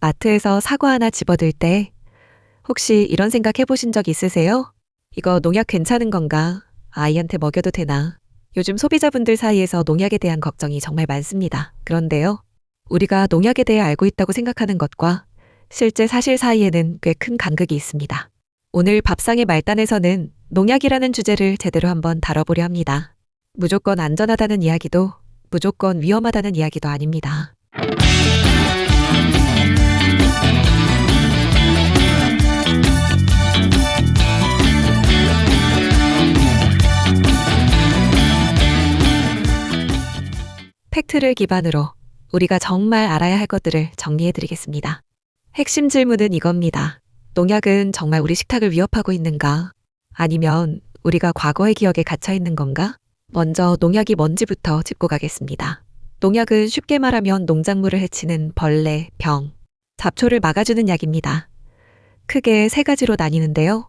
마트에서 사과 하나 집어들 때 혹시 이런 생각 해보신 적 있으세요? 이거 농약 괜찮은 건가? 아이한테 먹여도 되나? 요즘 소비자분들 사이에서 농약에 대한 걱정이 정말 많습니다. 그런데요, 우리가 농약에 대해 알고 있다고 생각하는 것과 실제 사실 사이에는 꽤 큰 간극이 있습니다. 오늘 밥상의 말단에서는 농약이라는 주제를 제대로 한번 다뤄보려 합니다. 무조건 안전하다는 이야기도 무조건 위험하다는 이야기도 아닙니다. 팩트를 기반으로 우리가 정말 알아야 할 것들을 정리해드리겠습니다. 핵심 질문은 이겁니다. 농약은 정말 우리 식탁을 위협하고 있는가? 아니면 우리가 과거의 기억에 갇혀 있는 건가? 먼저 농약이 뭔지부터 짚고 가겠습니다. 농약은 쉽게 말하면 농작물을 해치는 벌레, 병, 잡초를 막아주는 약입니다. 크게 세 가지로 나뉘는데요.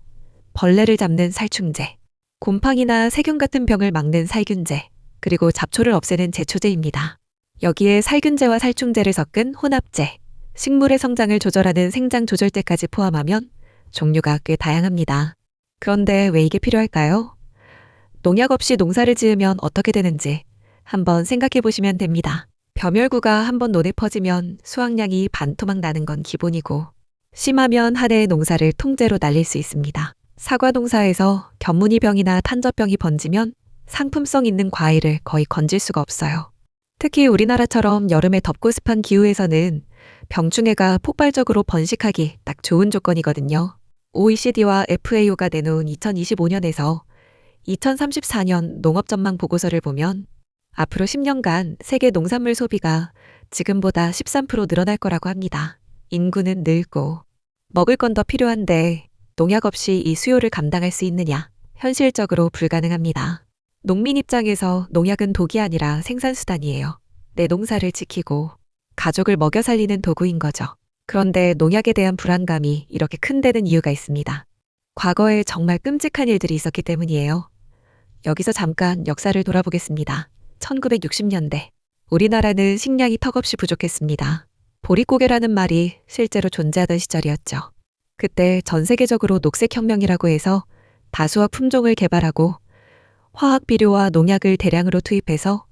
벌레를 잡는 살충제, 곰팡이나 세균 같은 병을 막는 살균제, 그리고 잡초를 없애는 제초제입니다. 여기에 살균제와 살충제를 섞은 혼합제, 식물의 성장을 조절하는 생장 조절제까지 포함하면 종류가 꽤 다양합니다. 그런데 왜 이게 필요할까요? 농약 없이 농사를 지으면 어떻게 되는지 한번 생각해 보시면 됩니다. 벼멸구가 한번 논에 퍼지면 수확량이 반토막 나는 건 기본이고, 심하면 한 해의 농사를 통째로 날릴 수 있습니다. 사과 농사에서 견무니병이나 탄저병이 번지면 상품성 있는 과일을 거의 건질 수가 없어요. 특히 우리나라처럼 여름에 덥고 습한 기후에서는 병충해가 폭발적으로 번식하기 딱 좋은 조건이거든요. OECD와 FAO가 내놓은 2025년에서 2034년 농업전망 보고서를 보면 앞으로 10년간 세계 농산물 소비가 지금보다 13% 늘어날 거라고 합니다. 인구는 늘고 먹을 건 더 필요한데 농약 없이 이 수요를 감당할 수 있느냐? 현실적으로 불가능합니다. 농민 입장에서 농약은 독이 아니라 생산수단이에요. 내 농사를 지키고 가족을 먹여 살리는 도구인 거죠. 그런데 농약에 대한 불안감이 이렇게 큰 데는 이유가 있습니다. 과거에 정말 끔찍한 일들이 있었기 때문이에요. 여기서 잠깐 역사를 돌아보겠습니다. 1960년대. 우리나라는 식량이 턱없이 부족했습니다. 보릿고개라는 말이 실제로 존재하던 시절이었죠. 그때 전 세계적으로 녹색혁명이라고 해서 다수와 품종을 개발하고 화학 비료와 농약을 대량으로 투입해서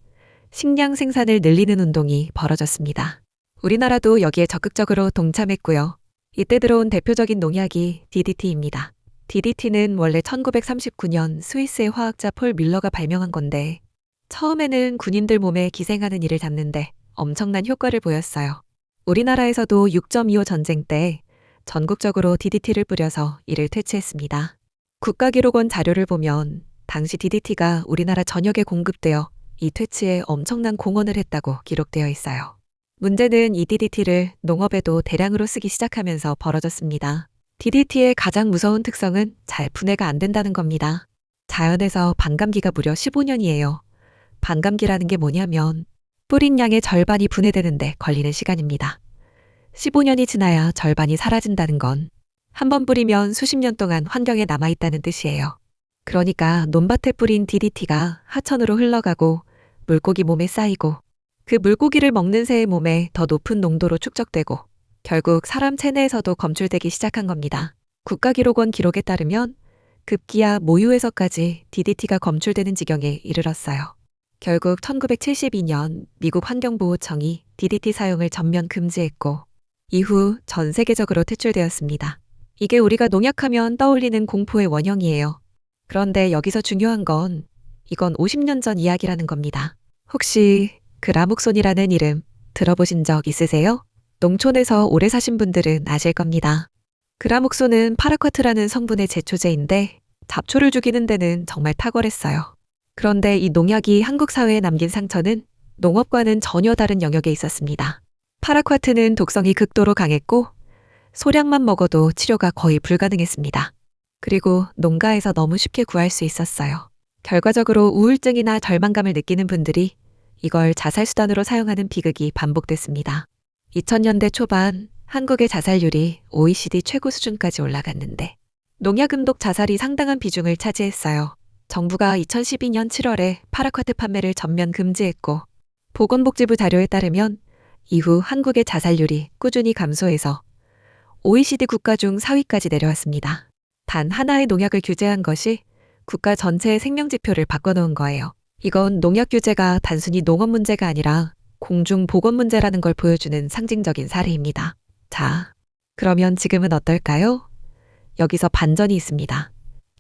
식량 생산을 늘리는 운동이 벌어졌습니다. 우리나라도 여기에 적극적으로 동참했고요. 이때 들어온 대표적인 농약이 DDT입니다. DDT는 원래 1939년 스위스의 화학자 폴 뮬러가 발명한 건데, 처음에는 군인들 몸에 기생하는 이를 잡는데 엄청난 효과를 보였어요. 우리나라에서도 6.25 전쟁 때 전국적으로 DDT를 뿌려서 이를 퇴치했습니다. 국가기록원 자료를 보면 당시 DDT가 우리나라 전역에 공급되어 이 퇴치에 엄청난 공헌을 했다고 기록되어 있어요. 문제는 이 DDT를 농업에도 대량으로 쓰기 시작하면서 벌어졌습니다. DDT의 가장 무서운 특성은 잘 분해가 안 된다는 겁니다. 자연에서 반감기가 무려 15년이에요. 반감기라는 게 뭐냐면 뿌린 양의 절반이 분해되는데 걸리는 시간입니다. 15년이 지나야 절반이 사라진다는 건 한 번 뿌리면 수십 년 동안 환경에 남아있다는 뜻이에요. 그러니까 논밭에 뿌린 DDT가 하천으로 흘러가고 물고기 몸에 쌓이고 그 물고기를 먹는 새의 몸에 더 높은 농도로 축적되고 결국 사람 체내에서도 검출되기 시작한 겁니다. 국가기록원 기록에 따르면 급기야 모유에서까지 DDT가 검출되는 지경에 이르렀어요. 결국 1972년 미국 환경보호청이 DDT 사용을 전면 금지했고 이후 전 세계적으로 퇴출되었습니다. 이게 우리가 농약하면 떠올리는 공포의 원형이에요. 그런데 여기서 중요한 건 이건 50년 전 이야기라는 겁니다. 혹시 그라묵손이라는 이름 들어보신 적 있으세요? 농촌에서 오래 사신 분들은 아실 겁니다. 그라묵손은 파라쿼트라는 성분의 제초제인데 잡초를 죽이는 데는 정말 탁월했어요. 그런데 이 농약이 한국 사회에 남긴 상처는 농업과는 전혀 다른 영역에 있었습니다. 파라쿼트는 독성이 극도로 강했고 소량만 먹어도 치료가 거의 불가능했습니다. 그리고 농가에서 너무 쉽게 구할 수 있었어요. 결과적으로 우울증이나 절망감을 느끼는 분들이 이걸 자살수단으로 사용하는 비극이 반복됐습니다. 2000년대 초반 한국의 자살률이 OECD 최고 수준까지 올라갔는데 농약음독 자살이 상당한 비중을 차지했어요. 정부가 2012년 7월에 파라쿼트 판매를 전면 금지했고 보건복지부 자료에 따르면 이후 한국의 자살률이 꾸준히 감소해서 OECD 국가 중 4위까지 내려왔습니다. 단 하나의 농약을 규제한 것이 국가 전체의 생명지표를 바꿔놓은 거예요. 이건 농약 규제가 단순히 농업 문제가 아니라 공중 보건 문제라는 걸 보여주는 상징적인 사례입니다. 자, 그러면 지금은 어떨까요? 여기서 반전이 있습니다.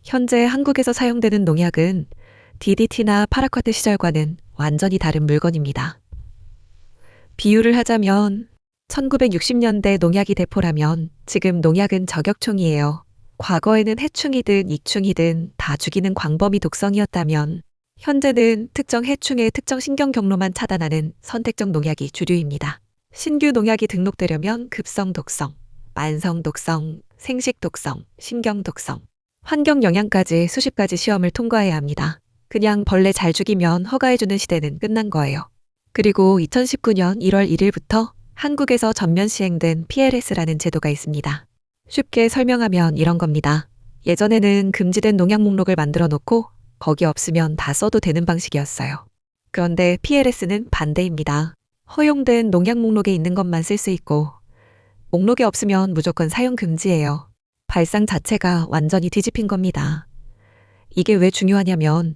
현재 한국에서 사용되는 농약은 DDT나 파라쿼트 시절과는 완전히 다른 물건입니다. 비유를 하자면 1960년대 농약이 대포라면 지금 농약은 저격총이에요. 과거에는 해충이든 이충이든 다 죽이는 광범위 독성이었다면 현재는 특정 해충의 특정 신경 경로만 차단하는 선택적 농약이 주류입니다. 신규 농약이 등록되려면 급성 독성, 만성 독성, 생식 독성, 신경 독성, 환경 영향까지 수십 가지 시험을 통과해야 합니다. 그냥 벌레 잘 죽이면 허가해주는 시대는 끝난 거예요. 그리고 2019년 1월 1일부터 한국에서 전면 시행된 PLS라는 제도가 있습니다. 쉽게 설명하면 이런 겁니다. 예전에는 금지된 농약 목록을 만들어 놓고 거기 없으면 다 써도 되는 방식이었어요. 그런데 PLS는 반대입니다. 허용된 농약 목록에 있는 것만 쓸 수 있고 목록에 없으면 무조건 사용 금지예요. 발상 자체가 완전히 뒤집힌 겁니다. 이게 왜 중요하냐면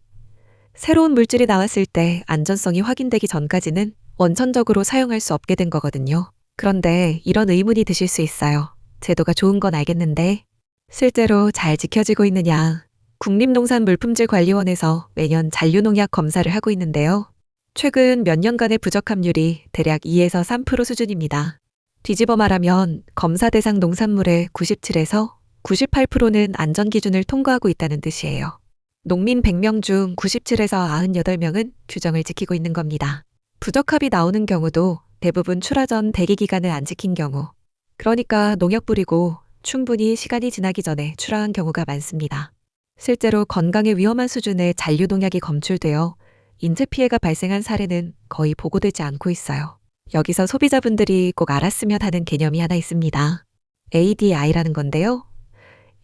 새로운 물질이 나왔을 때 안전성이 확인되기 전까지는 원천적으로 사용할 수 없게 된 거거든요. 그런데 이런 의문이 드실 수 있어요. 제도가 좋은 건 알겠는데 실제로 잘 지켜지고 있느냐? 국립농산물품질관리원에서 매년 잔류농약 검사를 하고 있는데요. 최근 몇 년간의 부적 함률이 대략 2에서 3% 수준입니다. 뒤집어 말하면 검사 대상 농산물의 97에서 98%는 안전기준을 통과하고 있다는 뜻이에요. 농민 100명 중 97에서 98명은 규정을 지키고 있는 겁니다. 부적합이 나오는 경우도 대부분 출하 전 대기 기간을 안 지킨 경우, 그러니까 농약 뿌리고 충분히 시간이 지나기 전에 출하한 경우가 많습니다. 실제로 건강에 위험한 수준의 잔류 농약이 검출되어 인체 피해가 발생한 사례는 거의 보고되지 않고 있어요. 여기서 소비자분들이 꼭 알았으면 하는 개념이 하나 있습니다. ADI라는 건데요.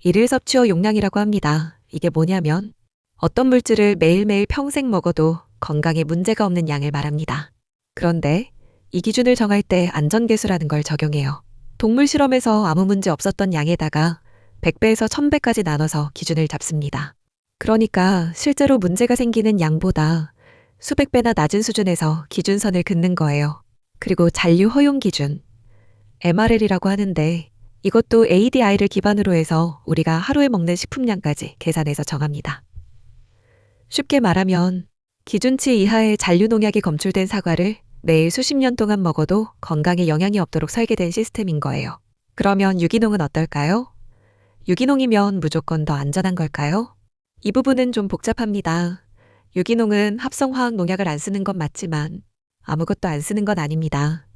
일일 섭취후 용량이라고 합니다. 이게 뭐냐면 어떤 물질을 매일매일 평생 먹어도 건강에 문제가 없는 양을 말합니다. 그런데 이 기준을 정할 때 안전계수라는 걸 적용해요. 동물 실험에서 아무 문제 없었던 양에다가 100배에서 1000배까지 나눠서 기준을 잡습니다. 그러니까 실제로 문제가 생기는 양보다 수백 배나 낮은 수준에서 기준선을 긋는 거예요. 그리고 잔류 허용 기준, MRL이라고 하는데 이것도 ADI를 기반으로 해서 우리가 하루에 먹는 식품량까지 계산해서 정합니다. 쉽게 말하면 기준치 이하의 잔류 농약이 검출된 사과를 매일 수십 년 동안 먹어도 건강에 영향이 없도록 설계된 시스템인 거예요. 그러면 유기농은 어떨까요? 유기농이면 무조건 더 안전한 걸까요? 이 부분은 좀 복잡합니다. 유기농은 합성화학 농약을 안 쓰는 건 맞지만 아무것도 안 쓰는 건 아닙니다.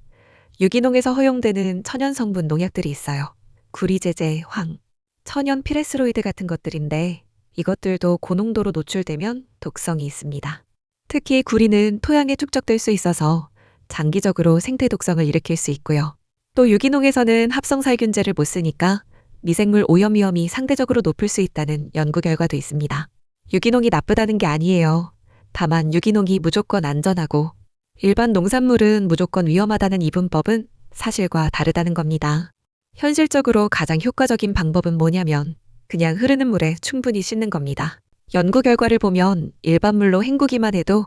유기농에서 허용되는 천연 성분 농약들이 있어요. 구리제제, 황, 천연 피레스로이드 같은 것들인데 이것들도 고농도로 노출되면 독성이 있습니다. 특히 구리는 토양에 축적될 수 있어서 장기적으로 생태 독성을 일으킬 수 있고요. 또 유기농에서는 합성살균제를 못 쓰니까 미생물 오염 위험이 상대적으로 높을 수 있다는 연구 결과도 있습니다. 유기농이 나쁘다는 게 아니에요. 다만 유기농이 무조건 안전하고 일반 농산물은 무조건 위험하다는 이분법은 사실과 다르다는 겁니다. 현실적으로 가장 효과적인 방법은 뭐냐면 그냥 흐르는 물에 충분히 씻는 겁니다. 연구 결과를 보면 일반 물로 헹구기만 해도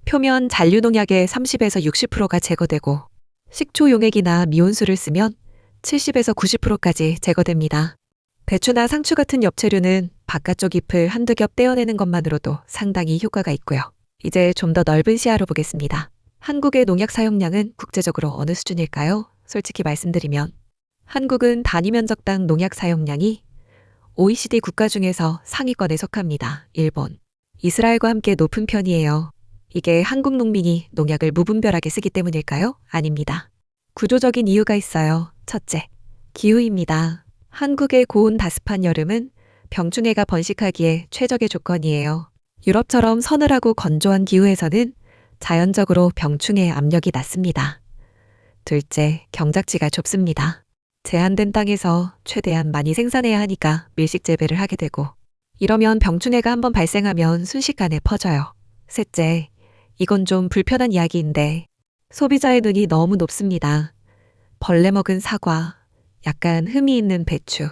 표면 잔류 농약의 30에서 60%가 제거되고 식초 용액이나 미온수를 쓰면 70에서 90%까지 제거됩니다. 배추나 상추 같은 엽채류는 바깥쪽 잎을 한두 겹 떼어내는 것만으로도 상당히 효과가 있고요. 이제 좀 더 넓은 시야로 보겠습니다. 한국의 농약 사용량은 국제적으로 어느 수준일까요? 솔직히 말씀드리면 한국은 단위 면적당 농약 사용량이 OECD 국가 중에서 상위권에 속합니다. 일본, 이스라엘과 함께 높은 편이에요. 이게 한국 농민이 농약을 무분별하게 쓰기 때문일까요? 아닙니다. 구조적인 이유가 있어요. 첫째, 기후입니다. 한국의 고온 다습한 여름은 병충해가 번식하기에 최적의 조건이에요. 유럽처럼 서늘하고 건조한 기후에서는 자연적으로 병충해 압력이 낮습니다. 둘째, 경작지가 좁습니다. 제한된 땅에서 최대한 많이 생산해야 하니까 밀식 재배를 하게 되고 이러면 병충해가 한번 발생하면 순식간에 퍼져요. 셋째, 이건 좀 불편한 이야기인데 소비자의 눈이 너무 높습니다. 벌레 먹은 사과, 약간 흠이 있는 배추,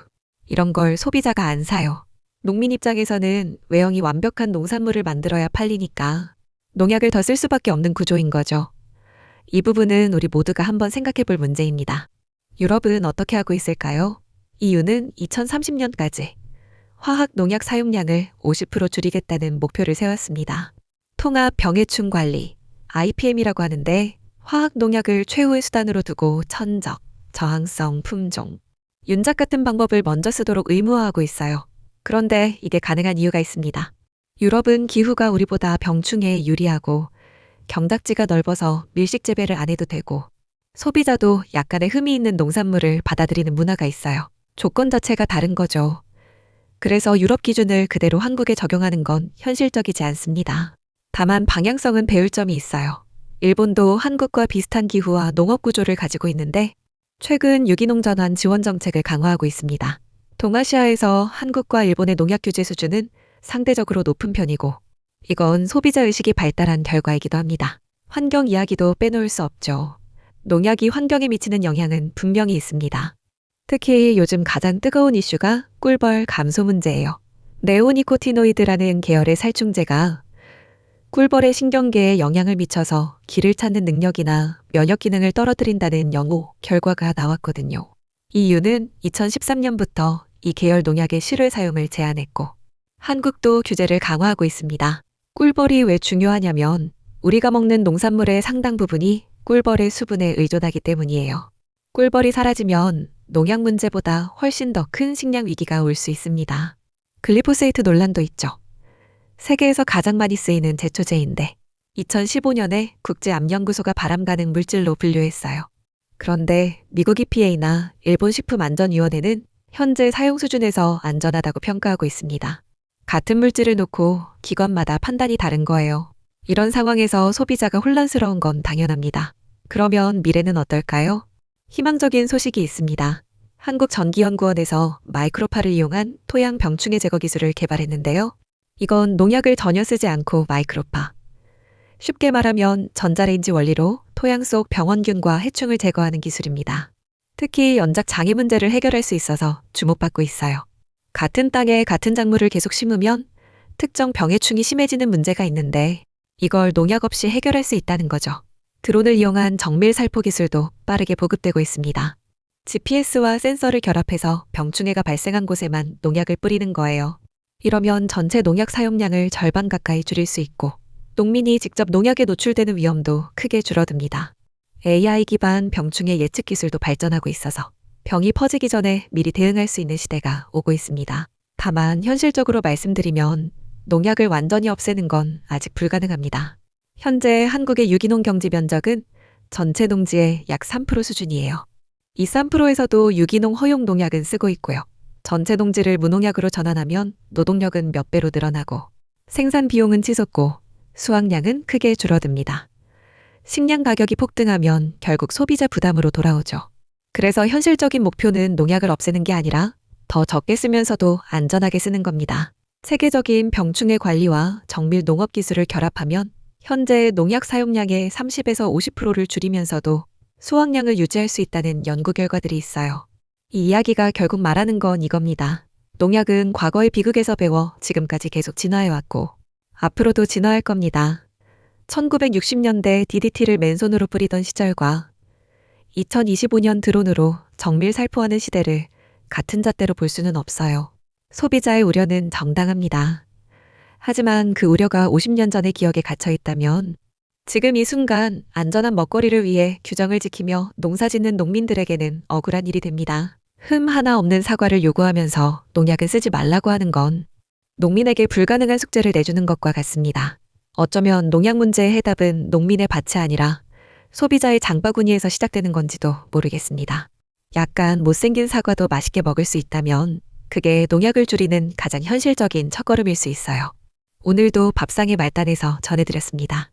이런 걸 소비자가 안 사요. 농민 입장에서는 외형이 완벽한 농산물을 만들어야 팔리니까 농약을 더 쓸 수밖에 없는 구조인 거죠. 이 부분은 우리 모두가 한번 생각해 볼 문제입니다. 유럽은 어떻게 하고 있을까요? EU는 2030년까지 화학 농약 사용량을 50% 줄이겠다는 목표를 세웠습니다. 통합 병해충 관리, IPM이라고 하는데 화학 농약을 최후의 수단으로 두고 천적, 저항성 품종, 윤작 같은 방법을 먼저 쓰도록 의무화하고 있어요. 그런데 이게 가능한 이유가 있습니다. 유럽은 기후가 우리보다 병충해에 유리하고 경작지가 넓어서 밀식 재배를 안 해도 되고 소비자도 약간의 흠이 있는 농산물을 받아들이는 문화가 있어요. 조건 자체가 다른 거죠. 그래서 유럽 기준을 그대로 한국에 적용하는 건 현실적이지 않습니다. 다만 방향성은 배울 점이 있어요. 일본도 한국과 비슷한 기후와 농업 구조를 가지고 있는데 최근 유기농 전환 지원 정책을 강화하고 있습니다. 동아시아에서 한국과 일본의 농약 규제 수준은 상대적으로 높은 편이고 이건 소비자 의식이 발달한 결과이기도 합니다. 환경 이야기도 빼놓을 수 없죠. 농약이 환경에 미치는 영향은 분명히 있습니다. 특히 요즘 가장 뜨거운 이슈가 꿀벌 감소 문제예요. 네오니코티노이드라는 계열의 살충제가 꿀벌의 신경계에 영향을 미쳐서 기를 찾는 능력이나 면역 기능을 떨어뜨린다는 연구 결과가 나왔거든요. EU는 2013년부터 이 계열 농약의 실외 사용을 제한했고 한국도 규제를 강화하고 있습니다. 꿀벌이 왜 중요하냐면 우리가 먹는 농산물의 상당 부분이 꿀벌의 수분에 의존하기 때문이에요. 꿀벌이 사라지면 농약 문제보다 훨씬 더 큰 식량 위기가 올 수 있습니다. 글리포세이트 논란도 있죠. 세계에서 가장 많이 쓰이는 제초제인데 2015년에 국제암연구소가 발암 가능 물질로 분류했어요. 그런데 미국 EPA나 일본 식품안전위원회는 현재 사용 수준에서 안전하다고 평가하고 있습니다. 같은 물질을 놓고 기관마다 판단이 다른 거예요. 이런 상황에서 소비자가 혼란스러운 건 당연합니다. 그러면 미래는 어떨까요? 희망적인 소식이 있습니다. 한국전기연구원에서 마이크로파를 이용한 토양 병충해 제거 기술을 개발했는데요. 이건 농약을 전혀 쓰지 않고 마이크로파. 쉽게 말하면 전자레인지 원리로 토양 속 병원균과 해충을 제거하는 기술입니다. 특히 연작 장애 문제를 해결할 수 있어서 주목받고 있어요. 같은 땅에 같은 작물을 계속 심으면 특정 병해충이 심해지는 문제가 있는데 이걸 농약 없이 해결할 수 있다는 거죠. 드론을 이용한 정밀 살포 기술도 빠르게 보급되고 있습니다. GPS와 센서를 결합해서 병충해가 발생한 곳에만 농약을 뿌리는 거예요. 이러면 전체 농약 사용량을 절반 가까이 줄일 수 있고 농민이 직접 농약에 노출되는 위험도 크게 줄어듭니다. AI 기반 병충해 예측 기술도 발전하고 있어서 병이 퍼지기 전에 미리 대응할 수 있는 시대가 오고 있습니다. 다만 현실적으로 말씀드리면 농약을 완전히 없애는 건 아직 불가능합니다. 현재 한국의 유기농 경지 면적은 전체 농지의 약 3% 수준이에요. 이 3%에서도 유기농 허용 농약은 쓰고 있고요. 전체 농지를 무농약으로 전환하면 노동력은 몇 배로 늘어나고 생산 비용은 치솟고 수확량은 크게 줄어듭니다. 식량 가격이 폭등하면 결국 소비자 부담으로 돌아오죠. 그래서 현실적인 목표는 농약을 없애는 게 아니라 더 적게 쓰면서도 안전하게 쓰는 겁니다. 체계적인 병충해 관리와 정밀 농업 기술을 결합하면 현재 농약 사용량의 30에서 50%를 줄이면서도 수확량을 유지할 수 있다는 연구 결과들이 있어요. 이 이야기가 결국 말하는 건 이겁니다. 농약은 과거의 비극에서 배워 지금까지 계속 진화해왔고 앞으로도 진화할 겁니다. 1960년대 DDT를 맨손으로 뿌리던 시절과 2025년 드론으로 정밀 살포하는 시대를 같은 잣대로 볼 수는 없어요. 소비자의 우려는 정당합니다. 하지만 그 우려가 50년 전의 기억에 갇혀 있다면 지금 이 순간 안전한 먹거리를 위해 규정을 지키며 농사짓는 농민들에게는 억울한 일이 됩니다. 흠 하나 없는 사과를 요구하면서 농약은 쓰지 말라고 하는 건 농민에게 불가능한 숙제를 내주는 것과 같습니다. 어쩌면 농약 문제의 해답은 농민의 밭이 아니라 소비자의 장바구니에서 시작되는 건지도 모르겠습니다. 약간 못생긴 사과도 맛있게 먹을 수 있다면 그게 농약을 줄이는 가장 현실적인 첫걸음일 수 있어요. 오늘도 밥상의 말단에서 전해드렸습니다.